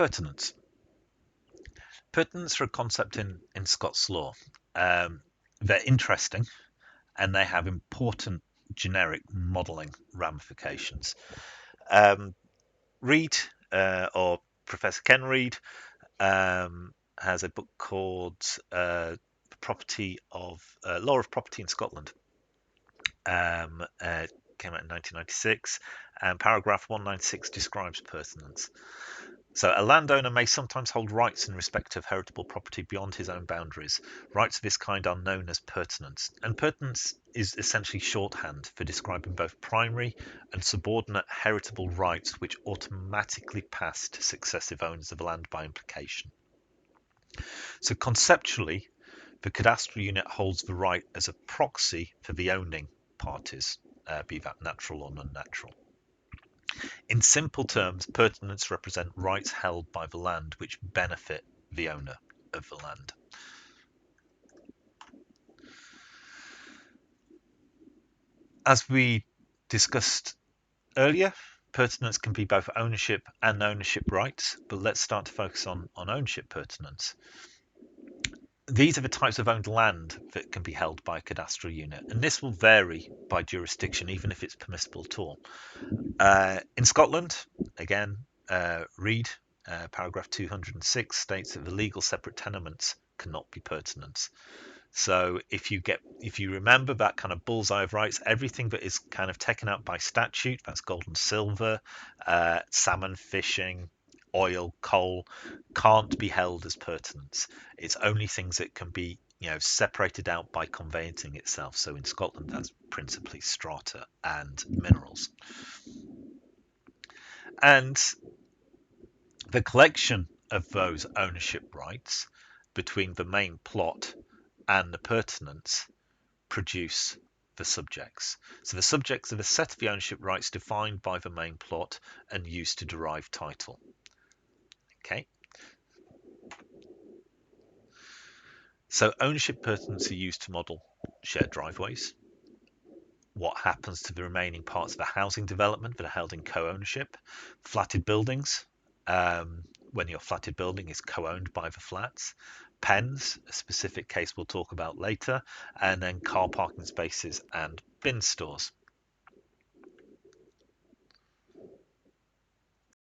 Pertinents. Pertinents are a concept in Scots law. They're interesting and they have important generic modelling ramifications. Reid, or Professor Ken Reid, has a book called Property of Law of Property in Scotland. Came out in 1996, and paragraph 196 describes pertinence. So a landowner may sometimes hold rights in respect of heritable property beyond his own boundaries. Rights of this kind are known as pertinence, and pertinence is essentially shorthand for describing both primary and subordinate heritable rights which automatically pass to successive owners of land by implication. So conceptually, the cadastral unit holds the right as a proxy for the owning parties, be that natural or non-natural. In simple terms, pertinents represent rights held by the land which benefit the owner of the land. As we discussed earlier, pertinents can be both ownership and ownership rights, but let's start to focus on ownership pertinents. These are the types of owned land that can be held by a cadastral unit, and this will vary by jurisdiction, even if it's permissible at all. In Scotland, again, Reid, paragraph 206 states that the legal separate tenements cannot be pertinents. So if you remember that kind of bullseye of rights, everything that is kind of taken out by statute, that's gold and silver, salmon fishing, oil, coal, can't be held as pertinents. It's only things that can be, separated out by conveyancing itself. So in Scotland, that's principally strata and minerals. And the collection of those ownership rights between the main plot and the pertinents produce the subjects. So the subjects are a set of the ownership rights defined by the main plot and used to derive title. Okay. So ownership pertinents are used to model shared driveways. What happens to the remaining parts of a housing development that are held in co-ownership? Flatted buildings, when your flatted building is co-owned by the flats. Pens, a specific case we'll talk about later, and then car parking spaces and bin stores.